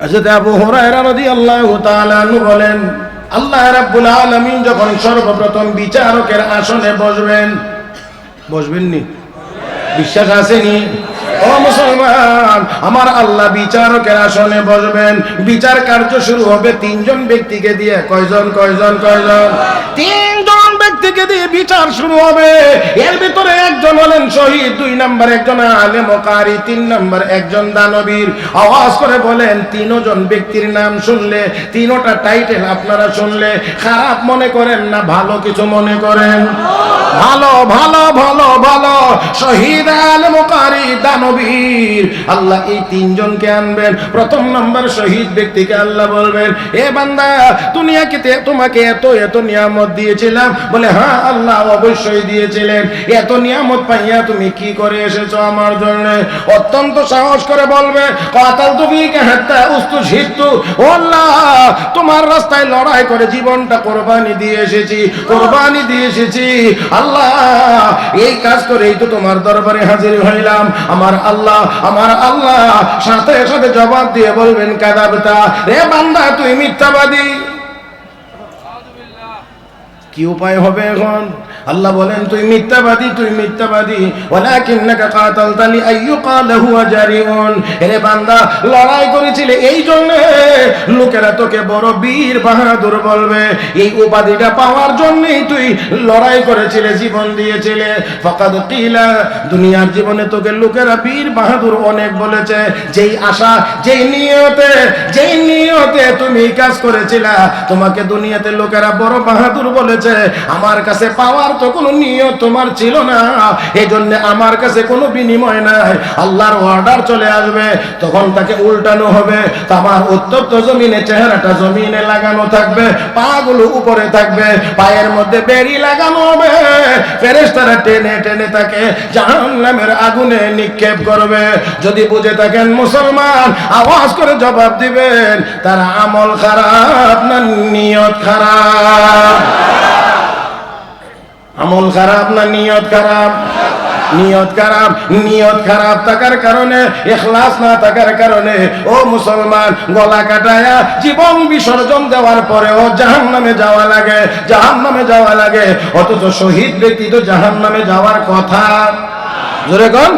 হযরত আবু হুরায়রা রাদিয়াল্লাহু তাআলা আনহু বলেন, আল্লাহ রাব্বুল আলামিন যখন সর্বপ্রথম বিচারকের আসনে বসবেননি? বিশ্বাস আসেনি? ও মুসলমান, আমার আল্লাহ বিচারকের আসনে বসবেন। বিচার কার্য শুরু হবে তিনজন ব্যক্তিকে দিয়ে। কয়জন? তিনজন ব্যক্তিকে দিয়ে বিচার শুরু হবে। এর ভিতরে একজন হলেন শহীদ, 2 নম্বর একজন আলেম ও কারি, 3 নম্বর একজন দানবীর। আওয়াজ করে বলেন, তিনজন ব্যক্তির নাম শুনলে, তিনটা টাইটেল আপনারা শুনলে খারাপ মনে করেন না ভালো কিছু মনে করেন? ভালো ভালো ভালো ভালো। শহীদ, আলেম ও কারি, দানবীর। আল্লাহ এই তিনজনকে আনবেন। প্রথম নম্বর শহীদ ব্যক্তিকে আল্লাহ বলবেন, এ বান্দা, দুনিয়াকে তোমাকে এত এত নিয়ামত দিয়েছিলাম। বলে, হ্যাঁ আল্লাহ অবশ্যই দিয়েছিলেন। এত নিয়ামত পাইয়া তুমি কি করে এসেছো আমার জন্য? অত্যন্ত সাহস করে বলবে, কাতালতু ফীকা হাত্তা উস্তুশহিদতু। ও আল্লাহ, তোমার রাস্তায় লড়াই করে জীবনটা কোরবানি দিয়ে এসেছি। আল্লাহ, এই কাজ করেই তো তোমার দরবারে হাজির হইলাম। আমার আল্লাহ সাথে সাথে জবাব দিয়ে বলবেন, কাযাবতা, রে বান্দা তুই মিথ্যাবাদী। কি উপায় হবে এখন? আল্লাহ বলেন, তুই মিথ্যাবাদী। ওয়ালাকিন্নাকা কাতালতানি আইয়ুকালা হুয়া জারিউন। রে বান্দা, লড়াই করেছিলে এই জন্য লোকেরা তোকে বড় বীর বাহাদুর বলবে। এই উপাধিটা পাওয়ার জন্যই তুই লড়াই করেছিলে, জীবন দিয়েছিলে। ফাকাদ কিলা, দুনিয়ার জীবনে তোকে লোকেরা বীর বাহাদুর অনেক বলেছে। যেই আশা, যেই নিয়তে তুমি কাজ করেছিলা, তোমাকে দুনিয়াতে লোকেরা বড় বাহাদুর বলেছে। আমার কাছে পাওয়ার তো কোনো নিয়ত তোমার ছিল না, এই জন্য আমার কাছে কোনো বিনিময় নাই। আল্লাহর অর্ডার চলে আসবে, তখন তাকে উল্টানো হবে। তামার উত্তপ্ত জমিনে চেহারাটা জমিনে লাগানো থাকবে, পাগুলো উপরে থাকবে, পায়ের মধ্যে বেড়ি লাগানো হবে। ফেরেশতারা টেনে টেনে তাকে জাহান্নামের আগুনে নিক্ষেপ করবে। যদি বুঝে থাকেন মুসলমান, আওয়াজ করে জবাব দিবেন, তার আমল খারাপ না নিয়ত খারাপ? আমল খারাপ না নিয়ত খারাপ? নিয়ত খারাপ থাকার কারণে, ইখলাস না থাকার কারণে ও মুসলমান, গলা কাটায়া জীবন বিসর্জন দেওয়ার পরেও জাহান্নামে যাওয়া লাগে। অথচ শহীদ ব্যক্তি তো জাহান্নামে যাওয়ার কথা। জোরে কোন?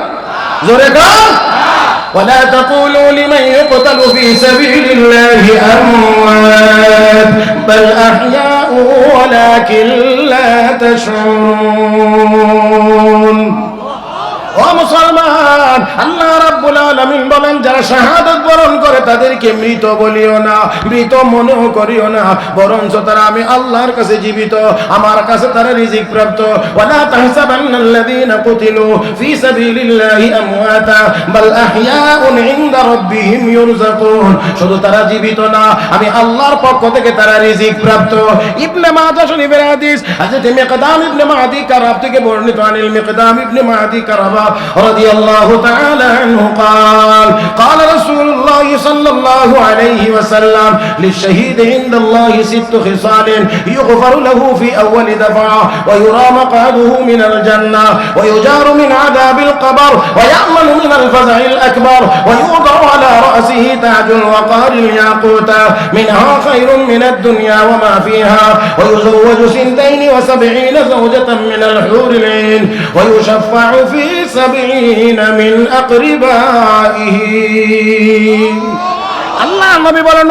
ولا تقولوا لمن يقتل في سبيل الله أموات بل أحياء ولكن لا تشعرون। ও মুসলমান, আল্লাহ রাব্বুল আলামিন বলেন, যারা শাহাদাত বরণ করে তাদেরকে মৃত বলিও না, মৃত মনেও করিও না, বরঞ্চ তারা আমি আল্লাহর কাছে জীবিত, আমার কাছে তারা রিজিক প্রাপ্ত। ওয়ালা তাহসাবান্নাল্লাযীনা কুতিলু ফী সাবিলিল্লাহি আমওয়াতা বাল আহইয়াউন ইনদা রাব্বিহিম ইউরযাকুন। শুধু তারা জীবিত না, আমি আল্লাহর পক্ষ থেকে তারা রিজিক প্রাপ্ত। ইবনে মাজাহ শরীফের হাদিস, হযরত মিকদাম ইবনে মাদি কারাব থেকে বর্ণিত। আনিল মিকদাম ইবনে মাদি কারাব رضي الله تعالى عنه قال رسول الله صلى الله عليه وسلم للشهيد عند الله 6 خصال يغفر له في أول دفعة ويرى مقعده من الجنة ويجار من عذاب القبر ويأمن من الفزع الأكبر ويوضع على رأسه تاج الوقار الياقوت منها خير من الدنيا وما فيها ويزوج 72 زوجة من الحور العين ويشفع في 70 من أقربائه। আল্লাহ নবী বলেন,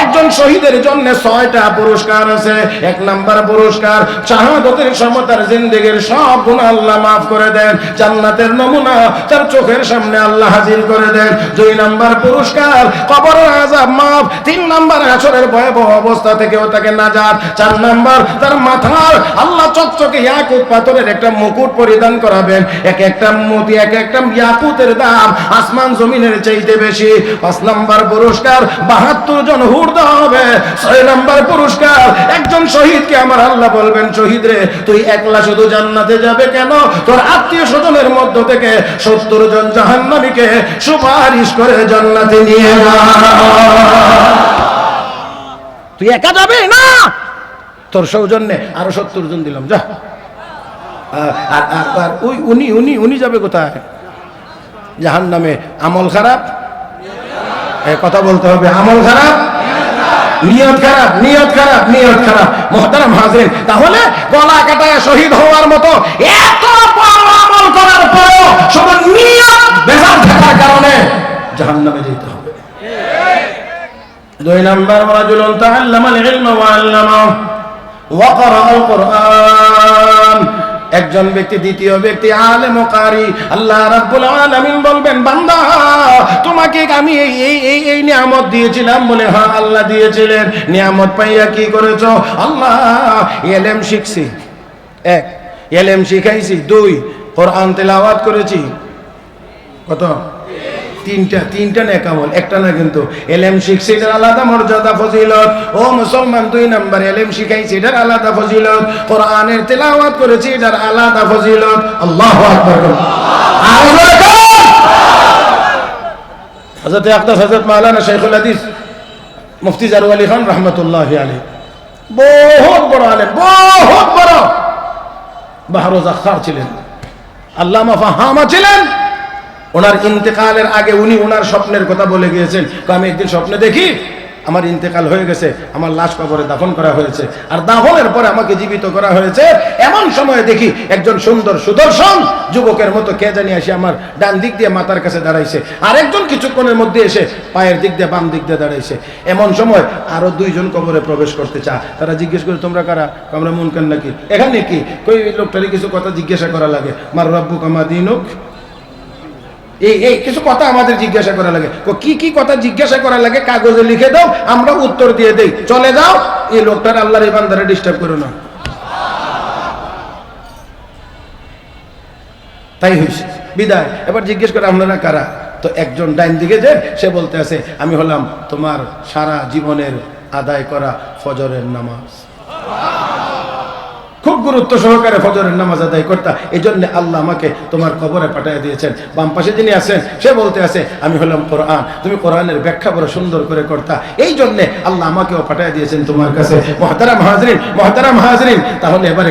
একজন শহীদের জন্য 6টা পুরস্কার আছে। 1 নাম্বার পুরস্কার, শাহাদাতের সময় তার জিন্দেগীর সব গুনাহ আল্লাহ মাফ করে দেন, জান্নাতের নমুনা তার চোখের সামনে আল্লাহ হাজির করে দেন। 2 নাম্বার পুরস্কার, কবরের আযাব মাফ। 3 নাম্বার, হাশরের ভয়াবহ অবস্থা থেকেও তাকে নাজাত। 4 নাম্বার, তার মাথার আল্লাহ চকচকে ইয়াকুত পাথরের একটা মুকুট পরিধান করাবেন। একটা মোতি, একটা ইয়াকুতের দাম আসমান জমিনের চাইতে বেশি। 5 নাম্বার পুরস্কার, 72 জন হুর দেওয়া হবে। 6 নাম্বার পুরস্কার, একজন শহীদকে আমার আল্লাহ বলবেন, শহীদ রে, তুই একলা শুধু জান্নাতে যাবে কেন? তোর আত্মীয় স্বজনের মধ্য থেকে 70 জন জাহান্নামীকে সুপারিশ করে জান্নাতে নিয়ে যা। তুই একা যাবে না, তোর সৌজন্যে আরো 70 জন দিলাম, যা। আর উনি যাবে কোথায়? জাহান্নামে। আমল খারাপ, কথা বলতে হবে, আমল খারাপ, নিয়ত খারাপ, নিয়ত খারাপ, নিয়ত খারাপ। মুহতারাম হাজিরিন, তাহলে গলা কাটায় শহীদ হওয়ার মতো এত বড় আমল করার পরেও শুধু নিয়ত বেজার থাকার কারণে জাহান্নামে যেতে হবে। 2 নাম্বার, রাজুলুন তাআল্লামাল ইলমা ওয়া আল্লামাহু ওয়া ক্বারাআল কুরআন। একজন ব্যক্তি, দ্বিতীয় ব্যক্তি আলেম ও কারি। আল্লাহ রাব্বুল আলামিন বলবেন, বান্দা তোমাকে আমি এই নিয়ামত দিয়েছিলাম বলে, হ্যাঁ আল্লাহ দিয়েছিলেন। নিয়ামত পাইয়া কি করেছো? আল্লাহ ইলম শিখছি, 1 ইলম শিখাইছি, 2 কোরআন তেলাওয়াত করেছি। কত? 3টা নেক আমল, একটা না কিন্তু। ইলম শিখছি, এটার আলাদা মর্যাদা ফজিলত। ও মুসলমান, 2 নাম্বার ইলম শিখাইছি, এটার আলাদা ফজিলত। কোরআনের তেলাওয়াত করেছি, এটার আলাদা ফজিলত। আল্লাহু আকবার। হযরত আকদাস হযরত মাওলানা শাইখুল হাদিস মুফতি জারু আলী খান রাহমাতুল্লাহি আলাইহি বহুত বড় আলেম, বহুত বড় বাহরু যাখার ছিলেন, আল্লামা ফাহামা ছিলেন। ওনার ইন্তেকালের আগে উনি ওনার স্বপ্নের কথা বলে গিয়েছেন, আমি একদিন স্বপ্নে দেখি আমার ইন্তেকাল হয়ে গেছে, আমার লাশ কবরে দাফন করা হয়েছে, আর দাফনের পরে আমাকে জীবিত করা হয়েছে। এমন সময় দেখি একজন সুন্দর সুদর্শন যুবকের মতো কে জানি এসে আমার ডান দিক দিয়ে মাথার কাছে দাঁড়াইছে, আর একজন কিছুক্ষণের মধ্যে এসে পায়ের দিক দিয়ে বাম দিক দিয়ে দাঁড়াইছে। এমন সময় আরো 2 জন কবরে প্রবেশ করতে চা। তারা জিজ্ঞেস করে, তোমরা কারা? আমরা মুনকার নাকি। এখানে কি কই লোকটারই কিছু কথা জিজ্ঞাসা করা লাগে, মার রাব্বুক মা দীনুক, এই কিছু কথা আমাদের জিজ্ঞাসা করা লাগে। কি কি কথা জিজ্ঞাসা করা লাগে কাগজে লিখে দাও, আমরা উত্তর দিয়ে দেই, চলে যাও। এই লোকটার আল্লাহর এই বান্দারে ডিস্টার্ব করো না। তাই হইছে, বিদায়। এবার জিজ্ঞেস করে, আপনারা কারা? তো একজন ডাইন দিকে যে সে বলতে আছে, আমি হলাম তোমার সারা জীবনের আদায় করা ফজরের নামাজ। খুব গুরুত্ব সহকারে ফজরের নামাজ আদায় করতা, এই জন্য আল্লাহ আমাকে তোমার কবরে পাঠিয়ে দিয়েছেন। বাম পাশে যিনি আছেন সে বলতে আছে, আমি হলাম কোরআন, তুমি কোরআনের ব্যাখ্যা বড় সুন্দর করে করতা, এই জন্য আল্লাহ আমাকেও পাঠিয়ে দিয়েছেন তোমার কাছে। মুহতারাম হাজরিন, মুহতারাম হাজরিন, তাহলে এবার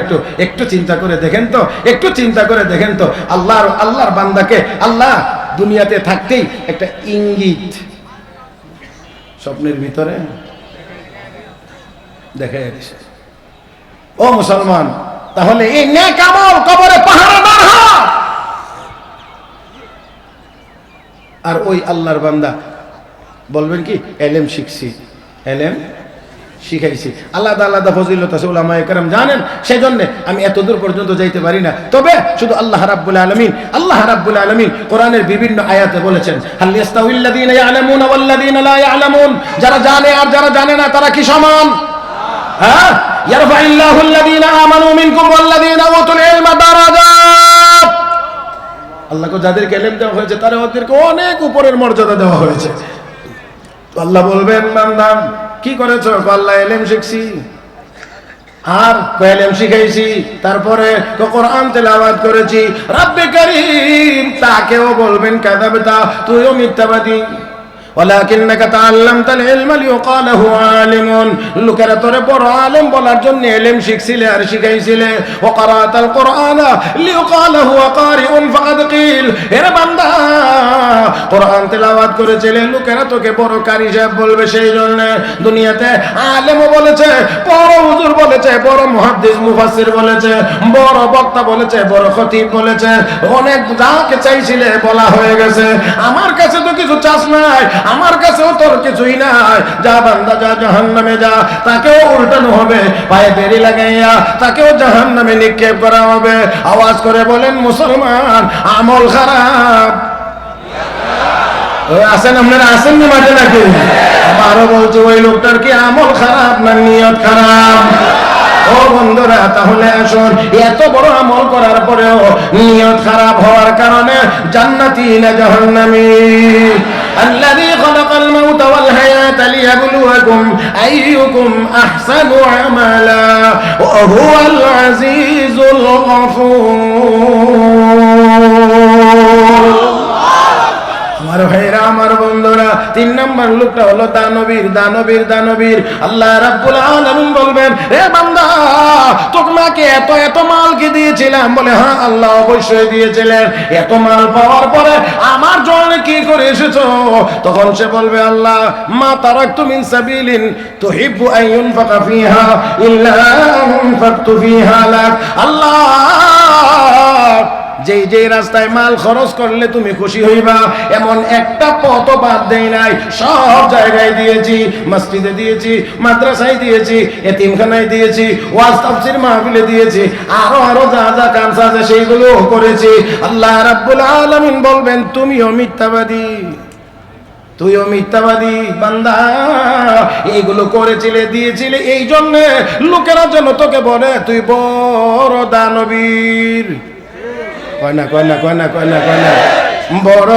একটু চিন্তা করে দেখেন তো, একটু চিন্তা করে দেখেন তো, আল্লাহর বান্দাকে আল্লাহ দুনিয়াতে থাকতেই একটা ইঙ্গিত স্বপ্নের ভিতরে দেখা যাচ্ছে। ও মুসলমান, তাহলে এই নেক আমল কবরে পাহারাদার হয়। আর ওই আল্লাহর বান্দা বলবেন কি, ইলম শিখছি, ইলম শিখাইছি। আলাদা আলাদা ফজিলত আছে, উলামায়ে কেরাম জানেন। সেজন্য আমি এত দূর পর্যন্ত যাইতে পারি না। তবে শুধু আল্লাহ রাব্বুল আলামিন কোরআনের বিভিন্ন আয়াতে বলেছেন, হাল ইয়াস্তাউিল্লাযীনা ইয়ালামুনা ওয়াল্লাযীনা লা ইয়ালামুন, যারা জানে আর যারা জানে না তারা কি সমান? হ্যাঁ, ইয়ারফাইল্লাহু আল্লাযীনা আমানু মিনকুম ওয়াল্লাযীনা উতুল ইলমা দারাজাত। আল্লাহকে যাদেরকে ইলম দেওয়া হয়েছে তারা ওদেরকে অনেক উপরের মর্যাদা দেওয়া হয়েছে। তো আল্লাহ বলবেন, বান্দা কি করেছো? আল্লাহ ইলম শিখছি আর ইলম শিখাইছি, তারপরে কোরআন তেলাওয়াত করেছি। রব্বে কারীম তাকেও বলবেন, কাযাবতা, তুইও মিথ্যাবাদী। ولكنك تعلمت العلم ليقال له عالم, লোকেরা তোরে বড় আলেম বলার জন্য ইলম শিখছিলে আর শিখাইছিলে। وقرأت القرآن ليقال هو قارئ فقد قيل, এর বান্দা কোরআন তেলাওয়াত করেছিলে, লোকেরা তোকে বড় কারি সাহেব বলবে। সেই জন্য দুনিয়াতে আলেমও বলেছে, বড় হুজুর বলেছে, বড় মুহাদ্দিস মুফাসসির বলেছে, বড় বক্তা বলেছে, বড় খতিব বলেছে, অনেক যাকে চাইছিলে বলা হয়ে গেছে। আমার কাছে তো কিছু চাস নাই, আমার কাছেও তোর কিছুই নাই, যা বান্দা যা জাহান্নামে যা। তাকেও উল্টানো হবে, পায়ে বেড়ি লাগাইয়া তাকেও জাহান্নামে নিক্ষেপ করা হবে। আওয়াজ করে বলেন মুসলমান, আমল খারাপ আছেন আপনারা? আসেন না মাঠে নাকি? আবারও বলছি, ওই লোকটার কি আমল খারাপ না নিয়ত খারাপ? ও বন্ধুরা, তাহলে আসুন, এত বড় আমল করার পরেও নিয়ত খারাপ হওয়ার কারণে জান্নাতি না জাহান্নামী? الذي خلق الموت والحياة ليبلوكم أيكم أحسن عملا وهو العزيز الغفور. আমার ভাইরা, আমার বন্ধুরা, 3 নম্বর লোকটা হলো দানবীর। আল্লাহ রাব্বুল আলামিন বলবেন, এ বান্দা, তোমাকে এত মাল কি দিয়েছিলাম? বলে, হ্যাঁ আল্লাহ অবশ্যই দিয়েছিলেন। এত মাল পাওয়ার পরে আমার জন্য কি করে এসেছো? তখন সে বলবে, আল্লাহ, মা তারাকতু মিন সাবিলিন তুহিব্বু আন ইউনফাকা ফিহা ইল্লা আনফাকতু ফিহা লাক। আল্লাহ, যে রাস্তায় মাল খরচ করলে তুমি খুশি হইবা, এমন একটা পথ বাদ দেই নাই। সব জায়গায় দিয়েছি, মসজিদে দিয়েছি, মাদ্রাসায় দিয়েছি, এতিমখানায় দিয়েছি, ওয়াজ তাফসীর মাহফিলে দিয়েছি, আরো যা কাজ আছে সেইগুলো করেছি। আল্লাহ রাব্বুল আলামিন বলবেন, তুমিও মিথ্যাবাদী, তুইও মিথ্যাবাদী বান্দা। এইগুলো করেছিলে, দিয়েছিলে, এই জন্য লোকেরা যেন তোকে বলে তুই বড় দানবীর। কয় না বড়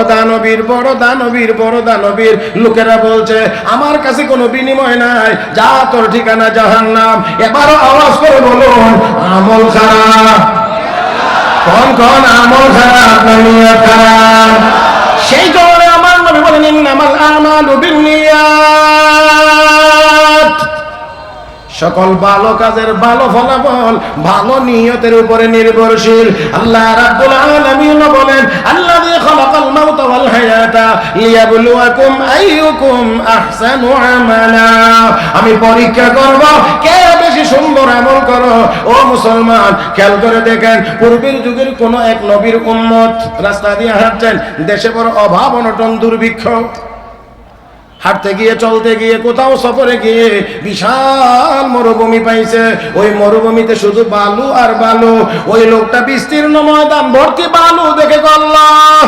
দানবীর। লোকেরা বলছে আমার কাছে কোনো বিনিময় নাই, যা তোর ঠিকানা জাহান্নাম। এবারও আওয়াজ করে বলুন, আমল খারাপ। কোন আমল খারাপ? নিয়ত খারাপ। সেই জন্য আমার নবী বলেন, ইন্নামাল আমালু বিন্নিয়াত। সকল ভালো কাজের ভালো ফলাফল ভালো নিয়তের উপরে নির্ভরশীল। আল্লাহ রাব্বুল আলামিন বলেন, আল্লাযী খালাকাল মাউতা ওয়াল হায়াতা লিয়াবলুয়াকুম আইয়ুকুম আহসানু আমালা। আমি পরীক্ষা করব কে বেশি সুন্দর আমল করো। ও মুসলমান, খেয়াল করে দেখেন, পূর্বের যুগের কোন এক নবীর উম্মত রাস্তা দিয়ে হাঁটছেন, দেশে বড় অভাব অনটন দুর্ভিক্ষ। হাঁটতে গিয়ে, চলতে গিয়ে, কোথাও সফরে গিয়ে বিশাল মরুভূমি পাইছে। ওই মরুভূমিতে শুধু বালু আর বালু। ওই লোকটা বিস্তীর্ণ ময়দান ভর্তি বালু দেখে আল্লাহ,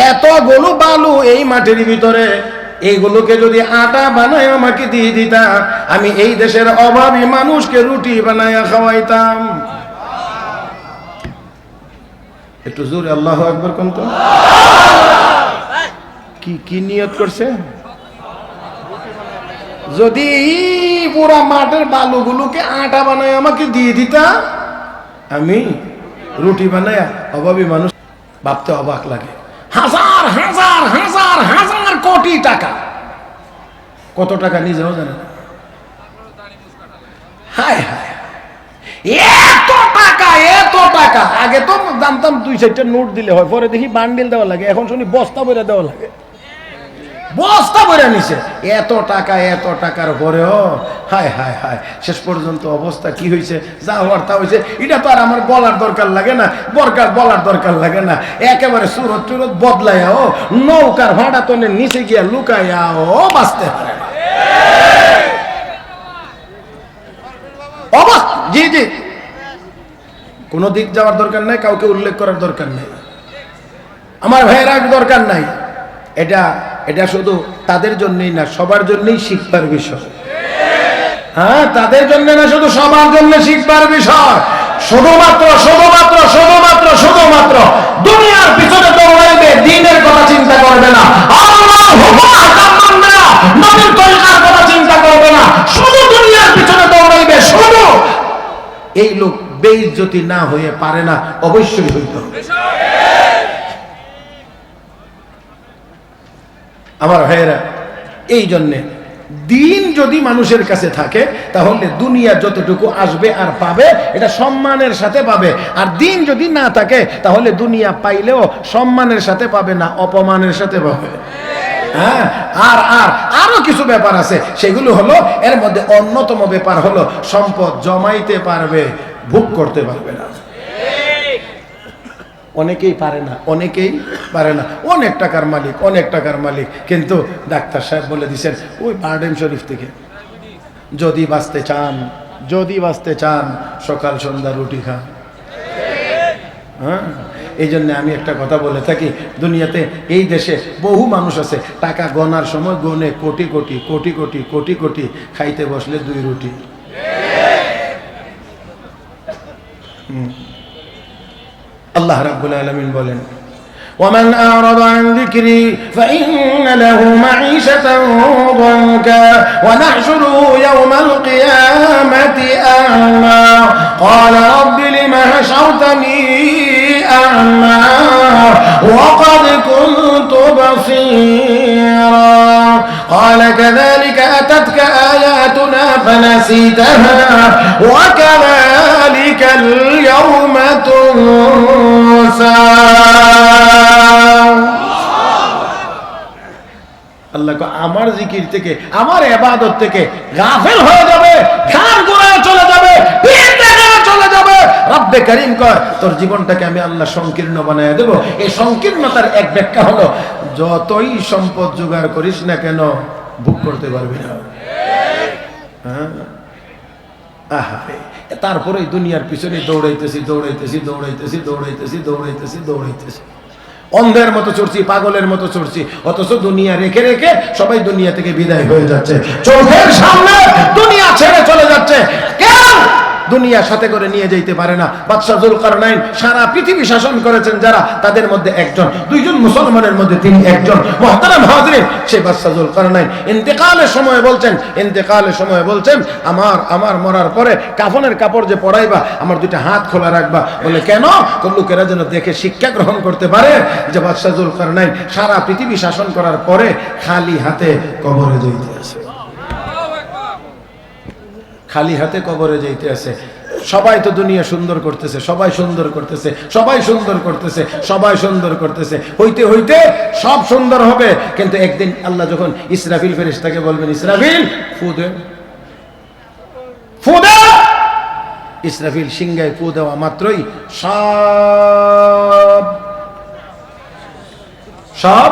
এতগুলো বালু এই মাটির ভিতরে, এইগুলোকে যদি আটা বানায় আমাকে দিয়ে দিতা, আমি এই দেশের অভাবী মানুষকে রুটি বানায় খাওয়াইতাম। একটু জোরে আল্লাহু আকবার কোন তো। কি নিয়ত করছে? যদি পুরা মাঠের বালুগুলোকে আটা বানায় আমাকে দিয়ে দিতা, আমি রুটি বানায় অভাবী মানুষ। ভাবতে অবাক লাগে। হাজার হাজার হাজার হাজার কোটি টাকা। কত টাকা নিজেও জানে না। হায় হায়, এত টাকা। আগে তো জানতাম 2-4টা নোট দিলে হয়, পরে দেখি বান্ডিল দেওয়া লাগে, এখন শুনি বস্তা বইরা দেওয়া লাগে। বস্তা বইরা নিছে। এত টাকার পরেও হায় হায় হায়, শেষ পর্যন্ত অবস্থা কি হয়েছে? যা হওয়ার তা হয়েছে। এটা তো আর আমার বলার দরকার লাগে না, বলার দরকার লাগে না। একেবারে সুরত বদলাইয়াও নৌকার ভাড়া তো নিচে গিয়া লুকাইয়াও বাঁচতে পারে। অবাক। জি, কোনো দিক যাওয়ার দরকার নাই, কাউকে উল্লেখ করার দরকার নাই, আমার ভাইয়েরা দরকার নাই। এটা শুধু তাদের জন্যই না, সবার জন্যই শিখবার বিষয়। হ্যাঁ, তাদের জন্য না, শুধু সবার জন্য শিখবার বিষয়। শুধুমাত্র দুনিয়ার পিছনে দৌড়াইবে, দ্বীনের কথা চিন্তা করবে না, আল্লাহর হুকুম আহকাম মানবে না, নবীর তরিকার কথা চিন্তা করবে না, শুধু দুনিয়ার পিছনে দৌড়াইবে। শুধু এই লোক বেইজ্জতি না হয়ে পারে না, অবশ্যই হইতে হবে। আমার ভাইয়েরা, এই জন্যে দিন যদি মানুষের কাছে থাকে, তাহলে দুনিয়া যতটুকু আসবে আর পাবে, এটা সম্মানের সাথে পাবে। আর দিন যদি না থাকে, তাহলে দুনিয়া পাইলেও সম্মানের সাথে পাবে না, অপমানের সাথে পাবে। হ্যাঁ, আরো কিছু ব্যাপার আছে, সেগুলো হলো, এর মধ্যে অন্যতম ব্যাপার হলো সম্পদ জমাইতে পারবে, ভোগ করতে পারবে না। অনেকেই পারে না, অনেক টাকার মালিক, কিন্তু ডাক্তার সাহেব বলে দিচ্ছেন ওই বারডেম শরীফ থেকে, যদি বাঁচতে চান সকাল সন্ধ্যা রুটি খান। হ্যাঁ, এই জন্য আমি একটা কথা বলে থাকি, দুনিয়াতে এই দেশে বহু মানুষ আছে, টাকা গনার সময় গনে কোটি কোটি, খাইতে বসলে 2 রুটি। আল্লাহ রাব্বুল আলামিন বলেন, ومن أعرض عن ذكري فإن له معيشة ضنكا ونحشره يوم القيامة أعمى قال رب لم حشرتني أعمى وقد كنت بصيرا قال كذلك أتتك آياتنا فنسيتها وكذلك اليوم تنسى আল্লাহ আমার জিকির থেকে আমার ইবাদত থেকে গাফিল হয়ে যাবে, ঘাড় ঘুরে চলে যাবে, পিঠ থেকে চলে যাবে। রব্বে করিম কয় তোর জীবনটাকে আমি আল্লাহ সংকীর্ণ বানায় দেব। এই সংকীর্ণতার এক ব্যাখ্যা হলো যতই সম্পদ জোগাড় করিস না কেন ভোগ করতে পারবি না। তারপরে দুনিয়ার পিছনে দৌড়াইতেছি দৌড়াইতেছি দৌড়াইতেছি দৌড়াইতেছি দৌড়াইতেছি দৌড়াইতেছি, অন্ধের মতো চড়ছি, পাগলের মতো চড়ছি, অথচ দুনিয়া রেখে রেখে সবাই দুনিয়া থেকে বিদায় হয়ে যাচ্ছে, চোখের সামনে দুনিয়া ছেড়ে চলে যাচ্ছে। কেন দুনিয়া সাথে করে নিয়ে যেতে পারে না? বাদশাহ যুলকারনাইন সারা পৃথিবী শাসন করেছেন যারা, তাদের মধ্যে একজন, দুইজন মুসলমানের মধ্যে তিনি একজন। মুহতারাম হাজরিন, সেই বাদশাহ যুলকারনাইন ইন্তেকালের সময় বলছেন আমার মরার পরে কাফনের কাপড় যে পরাইবা আমার দুইটা হাত খোলা রাখবা। বলে কেন? লোকেরা যেন দেখে শিক্ষা গ্রহণ করতে পারে যে বাদশাহ যুলকারনাইন সারা পৃথিবী শাসন করার পরে খালি হাতে কবরে যাইতে আছে, খালি হাতে কবরে যাইতে আছে। সবাই তো দুনিয়া সুন্দর করতেছে, সবাই সুন্দর করতেছে, সবাই সুন্দর করতেছে, সবাই সুন্দর করতেছে, হইতে হইতে সব সুন্দর হবে। কিন্তু একদিন আল্লাহ যখন ইসরাফিল ফেরেশতাকে বলবেন ইসরাফিল ফু দে, ফু দে, ইসরাফিল সিংহায় ফু দেওয়া মাত্রই সব সব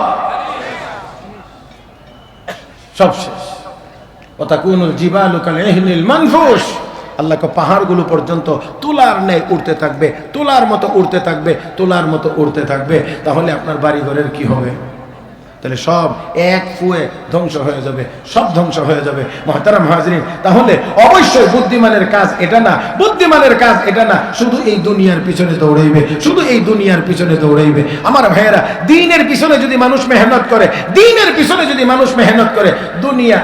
সব শেষ। ওয়াতাকুনুল জিবালু কাল-ইহনিল মানফুশ, আল্লাহ কে পাহাড়গুলো পর্যন্ত তুলার ন্যায় উড়তে থাকবে, তুলার মতো উড়তে থাকবে, তুলার মতো উড়তে থাকবে। তাহলে আপনার বাড়ি ঘরের কি হবে? তাহলে সব এক ফুয়ে ধ্বংস হয়ে যাবে, সব ধ্বংস হয়ে যাবে। মুহতারাম হাজরিন, তাহলে অবশ্যই বুদ্ধিমানের কাজ এটা না, বুদ্ধিমানের কাজ এটা না শুধু এই দুনিয়ার পিছনে দৌড়াইবে, শুধু এই দুনিয়ার পিছনে দৌড়াইবে। আমার ভাইয়েরা, দ্বীনের পিছনে যদি মানুষ মেহনত করে, দ্বীনের পিছনে যদি মানুষ মেহনত করে, দুনিয়া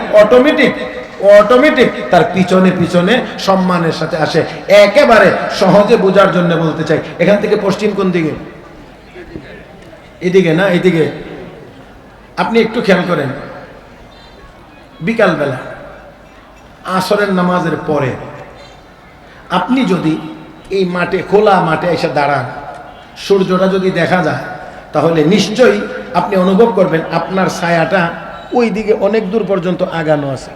অটোমেটিক তার পিছনে পিছনে সম্মানের সাথে আসে। একেবারে সহজে বোঝার জন্য বলতে চাই, এখান থেকে পশ্চিম কোন দিকে? এদিকে না, এদিকে। আপনি একটু খেয়াল করেন, বিকালবেলা আসরের নামাজের পরে আপনি যদি এই মাঠে, খোলা মাঠে এসে দাঁড়ান, সূর্যটা যদি দেখা যায়, তাহলে নিশ্চয়ই আপনি অনুভব করবেন আপনার ছায়াটা ওই দিকে অনেক দূর পর্যন্ত আগানো আছে।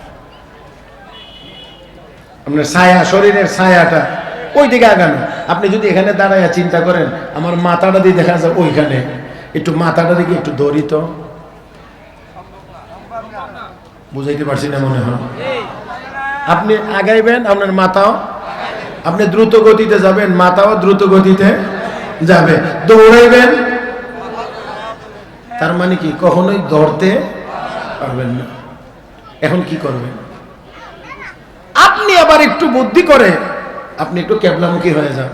আপনার ছায়া, শরীরের ছায়াটা ওই দিকে আগানো। আপনি যদি এখানে দাঁড়ায় চিন্তা করেন আমার মাথাটা দিয়ে দেখা যায় ওইখানে, একটু মাথাটা দিকে একটু দরিত, বুঝাইতে পারছি না মনে হয়? আপনি আগাইবেন, আপনার মাথাও, আপনি দ্রুত গতিতে যাবেন, মাথাও দ্রুত গতিতে যাবে। দৌড়াইবেন, তার মানে কি কখনোই ধরতে পারবেন না। এখন কি করবেন? আপনি আবার একটু বুদ্ধি করে আপনি একটু কেবলামুখী হয়ে যান।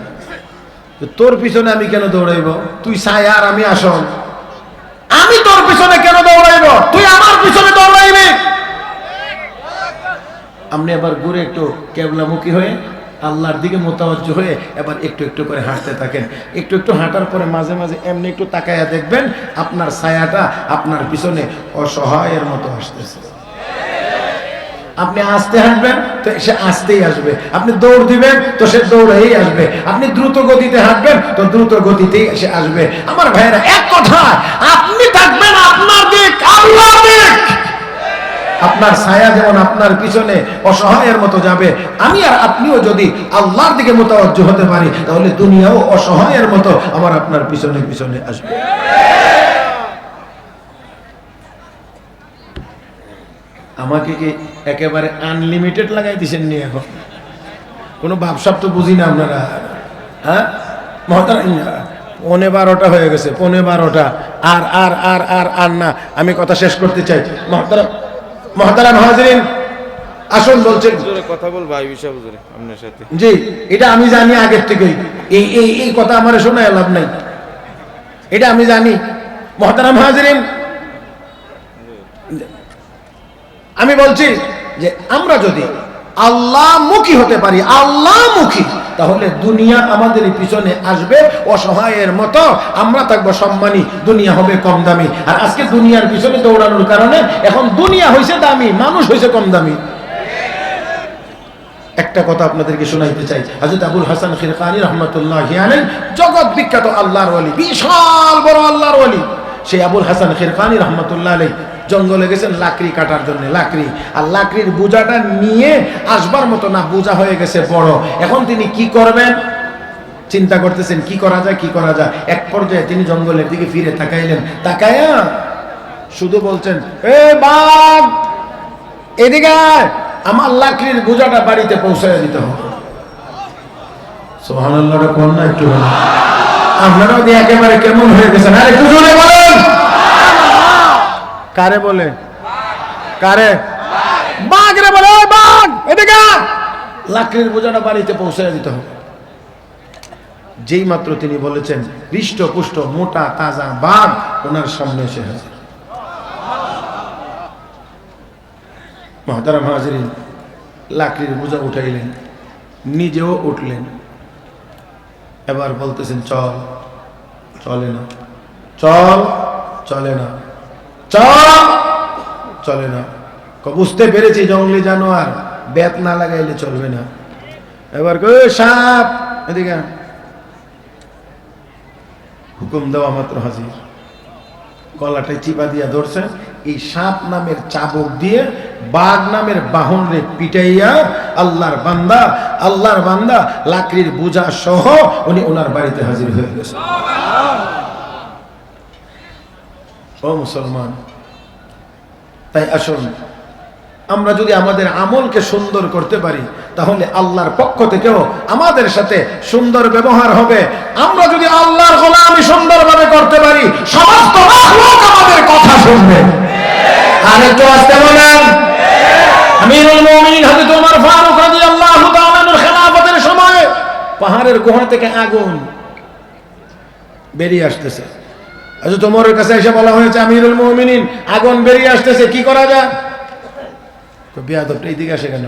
তোর পিছনে আমি কেন দৌড়াইব? তুই ছায়া আর আমি আসল, আমি তোর পিছনে কেন দৌড়াইব? তুই আমার পিছনে দৌড়াইবি। আপনি আবার ঘুরে একটু কেবলামুখী হয়ে আল্লাহর দিকে মোতাবজ্জ হয়ে এবার একটু একটু করে হাঁটতে থাকেন। একটু একটু হাঁটার পরে মাঝে মাঝে এমনি একটু তাকায়া দেখবেন আপনার ছায়াটা আপনার পিছনে অসহায়ের মতো আসতেছে। আপনি আস্তে হাঁটবেন তো সে আস্তেই আসবে, আপনি দৌড় দিবেন তো সে দৌড়েই আসবে, আপনি দ্রুত গতিতে হাঁটবেন তো দ্রুত গতিতেই সে আসবে। আমার ভাইয়েরা, এক কথায় আপনি থাকবেন আপনার দিক, আল্লাহর দিক। আপনার ছায়া যেমন আপনার পিছনে অসহায়ের মতো যাবে, আমি আর আপনিও যদি আল্লাহর দিকে মোতাবজ্জ হতে পারি তাহলে দুনিয়াও অসহায়ের মতো আমার আপনার পিছনে পিছনে আসবে। আমাকে কি একেবারে আনলিমিটেড লাগাই দিচ্ছেন নি? এখন কোনো ভাবসাব তো বুঝি না আপনারা। হ্যাঁ মহতারাম, 11:12 হয়ে গেছে, 11:12। আর আর আর আর আর না, আমি কথা শেষ করতে চাই। মহতারাম হাজরিন, আসুন বলছেন কথা বল ভাই বিষয় বুঝরে আপনার সাথে। জি, এটা আমি জানি আগের থেকেই, এই এই এই কথা আমার শোনায় লাভ নাই, এটা আমি জানি। মহতারাম হাজরিন, আমি বলছি যে আমরা যদি আল্লাহমুখী হতে পারি, আল্লাহমুখী, তাহলে দুনিয়া আমাদের পিছনে আসবে অসহায়ের মতো, আমরা থাকবো সম্মানী, দুনিয়া হবে কম দামি। আর আজকে দুনিয়ার পিছনে দৌড়ানোর কারণে এখন দুনিয়া হয়েছে দামি, মানুষ হয়েছে কম দামি। একটা কথা আপনাদেরকে শোনাইতে চাই। হযরত আবুল হাসান খিরকানী রাহমাতুল্লাহি আলাইহি জগৎ বিখ্যাত আল্লাহর ওলি, বিশাল বড় আল্লাহর ওলি। সেই আবুল হাসান খিরকানী রাহমাতুল্লাহি আলাইহি জঙ্গলে গেছেন লাকড়ি কাটার জন্য, লাকড়ি, আর লাকড়ির বোঝাটা নিয়ে আসবার মতো না, বোঝা হয়ে গেছে বড়। এখন তিনি কি করবেন চিন্তা করতেছেন, কি করা যায়, কি করা যায়। এক পর্যায়ে তিনি জঙ্গলের দিকে ফিরে তাকাইলেন, তাকায়া শুধু বলছেন, এ বাঘ এদিকে আয়, আমার লাকড়ির বোঝাটা বাড়িতে পৌঁছায় দিতে হবে। সুবহানাল্লাহ, কোন না একটু আপনারাও দিয়ে একেবারে কেমন হয়ে গেছেন। আরে একটু জোরে বলেন। কারে বলে? কারে? বাঘ রে বলে, বাঘ এদিকে লাকড়ির বোঝাটা বাড়িতে পৌঁছায় দিতে হবে। যেই মাত্র তিনি বলেছেন, হৃষ্টপুষ্ট মোটা তাজা বাঘ ওনার সামনে এসে হাজির। মুহতারাম হাজিরিন, লাকড়ির বোঝা উঠাইলেন, নিজেও উঠলেন। এবার বলতেছেন, চল, চলে না, চল, চলে না, চল, চলে না। বুঝতে পেরেছি জঙ্গলি জানোয়ার, বেত না লাগাইলে চলবে না। এবার সাপ এদিকে, হুকুম দেওয়া মাত্র হাজির। গলাটায় চিপা দিয়া ধরছে, এই সাপ নামের চাবুক দিয়ে বাঘ নামের বাহনরে পিটাইয়া আল্লাহর বান্দা, আল্লাহর বান্দা লাকড়ির বোঝা সহ উনি ওনার বাড়িতে হাজির হয়ে গেছে। ও মুসলমান, তাই আসুন আমরা যদি আমাদের আমলকে সুন্দর করতে পারি, তাহলে আল্লাহর পক্ষ থেকেও আমাদের সাথে সুন্দর ব্যবহার হবে। আমরা যদি আল্লাহর গোলামি সুন্দরভাবে করতে পারি, সমস্ত মাখলুক আমাদের কথা শুনবে। আর একটু আসতে বলেন। আমিরুল মুমিনিন হযরত ওমর ফারুক রাদিয়াল্লাহু তাআলা আনহুর খেলাফতের সময় পাহাড়ের গুহা থেকে আগুন বেরিয়ে আসতেছে। হযরত ওমরের কাছে এসে বলা হয়েছে, আমিরুল মুমিনিন আগুন বেরিয়ে আসতেছে, কি করা যায়? তো বিয়াদবটা এইদিকে আসে কেন?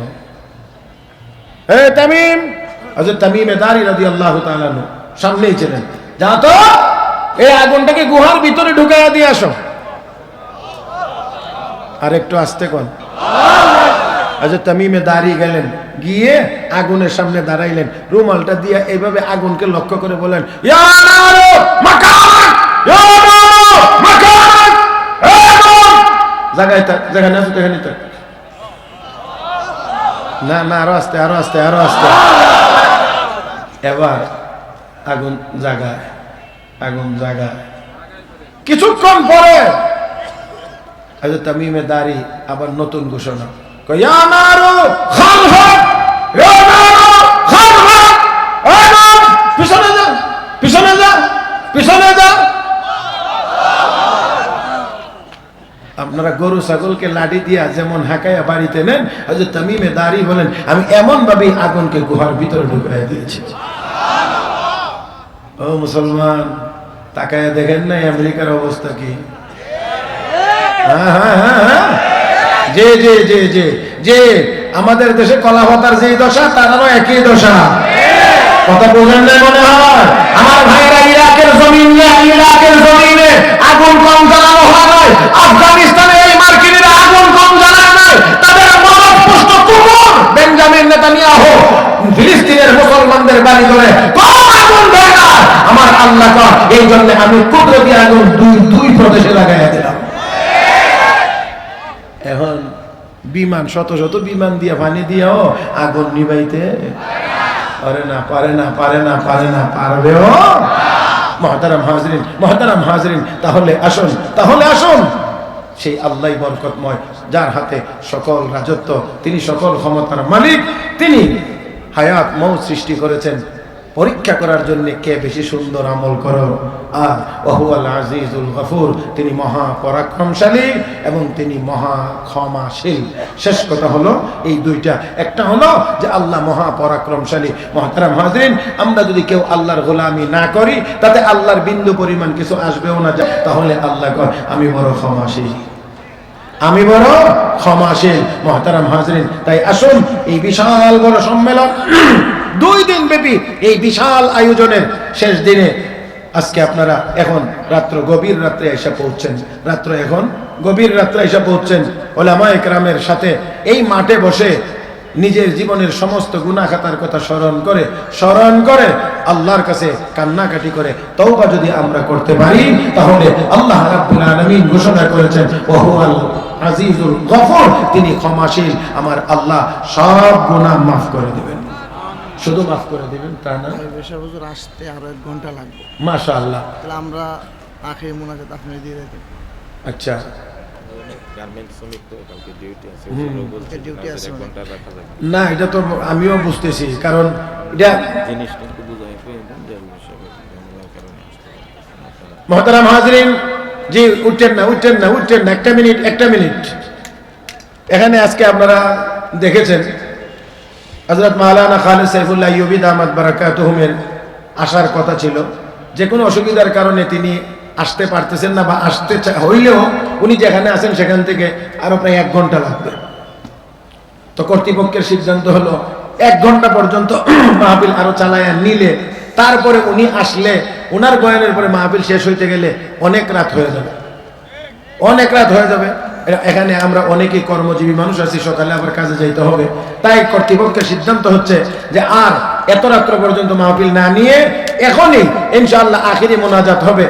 এ তামিম, হযরত তামিম দারি রাদিয়াল্লাহু তাআলা আনহু সামনেই ছিলেন, যা তো এই আগুনটাকে গুহার ভিতরে ঢুকাইয়া দিয়ে আসো। আর একটু আস্তে কোন। হযরত তামিম দারি গেলেন, গিয়ে আগুনের সামনে দাঁড়াইলেন, রুমালটা দিয়ে এইভাবে আগুনকে লক্ষ্য করে বলেন, ইয়া নারু মাকান, ইয়া নারু মাকান, এ আগুন জায়গায় থাক, জায়গা না তো এখানে থাক। না না, আরো আস্তে, আরো আস্তে, আরো আস্তে। এবার আগুন জাগায়, আগুন জাগায়। কিছুক্ষণ পরে হযরত তামিম দারি আবার নতুন ঘোষণা, ইয়া নারু খালফাক, ইয়া নারু খালফাক, আগুন পিছনে যা, পিছনে যা, পিছনে যা। আপনারা গরু ছাগলকে লাঠি দিয়া যেমন হাঁকাইয়া বাড়িতে নেন, হযরত তামিম দারি বলেন, আমি এমন ভাবে আগুনকে গুহার ভিতরে ঢুকাইয়া দিয়েছি। ও মুসলমান, তাকায়া দেখেন নাই আমেরিকার অবস্থা কি? যে যে যে যে যে আমাদের দেশে কলা পাতার যে দশা, তারারও একই দশা। কথা বোঝেন নাই মনে হয়? আমার ভাইরা ইরাকের জমিনে, ইরাকের জমিনে আগুন কম জ্বালানো হয় নাই, আফগানিস্তানে এই মার্কিনীরা আগুন কম জ্বালায় নাই। তাদের মানবপুষ্ট কুকুর বেঞ্জামিন নেতানিয়াহু ফিলিস্তিনের মুসলমানদের বাড়ি ধরে কম আগুন দেয় না। আমার আল্লাহ কর, এই জন্য আমি কুদরতি আগুন দুই প্রদেশে লাগাইয়া দিলাম। এখন বিমান, শত শত বিমান দিয়া পানি দিয়াও আগুন নিবাইতে পারে না, পারে না, পারে না, পারে না, পারবেও। মুহতারাম হাজরিন, মুহতারাম হাজরিন, তাহলে আসুন, তাহলে আসুন সেই আল্লাহ বরকতময়, যার হাতে সকল রাজত্ব, তিনি সকল ক্ষমতার মালিক, তিনি হায়াত মৌত সৃষ্টি করেছেন পরীক্ষা করার জন্য কে বেশি সুন্দর আমল করো। আর ওয়াহুয়াল আজিজুল গফুর, তিনি মহা পরাক্রমশালী এবং তিনি মহা ক্ষমাশীল। শেষ কথা হলো এই দুইটা। একটা হলো যে আল্লাহ মহা পরাক্রমশালী। মুহতারাম হাজরিন, আমরা যদি কেউ আল্লাহর গোলামি না করি, তাতে আল্লাহর বিন্দু পরিমাণ কিছু আসবেও না, তাহলে আল্লাহ কয় আমি বড় ক্ষমাশীল। আমি বড় ক্ষমাশীল। মুহতারাম হাজরিন, তাই আসুন এই বিশাল বড় সম্মেলন 2 দিন ব্যাপী এই বিশাল আয়োজনের শেষ দিনে আজকে আপনারা এখন গভীর রাত্রে এসে পৌঁছছেন, গভীর রাত্রে এসে পৌঁছছেন উলামায়ে কেরামের সাথে এই মাঠে বসে নিজের জীবনের সমস্ত গুনাহ খাতার কথা স্মরণ করে আল্লাহর কাছে কান্নাকাটি করে তওবা যদি আমরা করতে পারি, তাহলে আল্লাহ রাব্বুল আলামিন ঘোষণা করেছেন ওয়াহুয়াল আজিজুল গফুর, তিনি ক্ষমাশীল, আমার আল্লাহ সব গুনাহ মাফ করে দিবেন। শুধু মাফ করে দিবেন তা না, বিষয় হুজুর আসতে আরো 1 ঘন্টা লাগবে। মাশাআল্লাহ। তাহলে আমরা আখেরি মুনাজাত আপনি দিয়ে দেবেন। আচ্ছা, গার্মেন্টস শ্রমিক তো কালকে ডিউটি আছে, ডিউটি আছে 1 ঘন্টা রাখা যাবে না এটা তো আমিও বুঝতেছি, কারণ এটা জিনিসটা একটু বুঝাই পেয়ে দেন যে বিষয় কারণে আসতে পারে। মুহতারাম হাজরিন, জি উঠছেন না একটা মিনিট। এখানে আজকে আপনারা দেখেছেন হযরত মাওলানা খালেদ সাইফুল্লাহ আইয়ুবী দামাত বারাকাতুহুমের আসার কথা ছিল, যে কোনো অসুবিধার কারণে তিনি আসতে পারতেছেন না, বা আসতে হইলেও উনি যেখানে আছেন সেখান থেকে আরো প্রায় 1 ঘন্টা লাগবে। তো কর্তৃপক্ষের সিদ্ধান্ত হলো 1 ঘন্টা পর্যন্ত মাহফিল আরো চালায়া নিলে, তারপরে উনি আসলে ওনার বয়ানের পরে মাহফিল শেষ হইতে গেলে অনেক রাত হয়ে যাবে। এখানে আমরা অনেকেই কর্মজীবী মানুষ আছি, সকালে আবার কাজে যাইতে হবে। তাই কর্তৃপক্ষের সিদ্ধান্ত হচ্ছে যে আর এত রাত্র পর্যন্ত মাহফিল না নিয়ে এখনই ইনশাআল্লাহ আখিরি মোনাজাত হবে।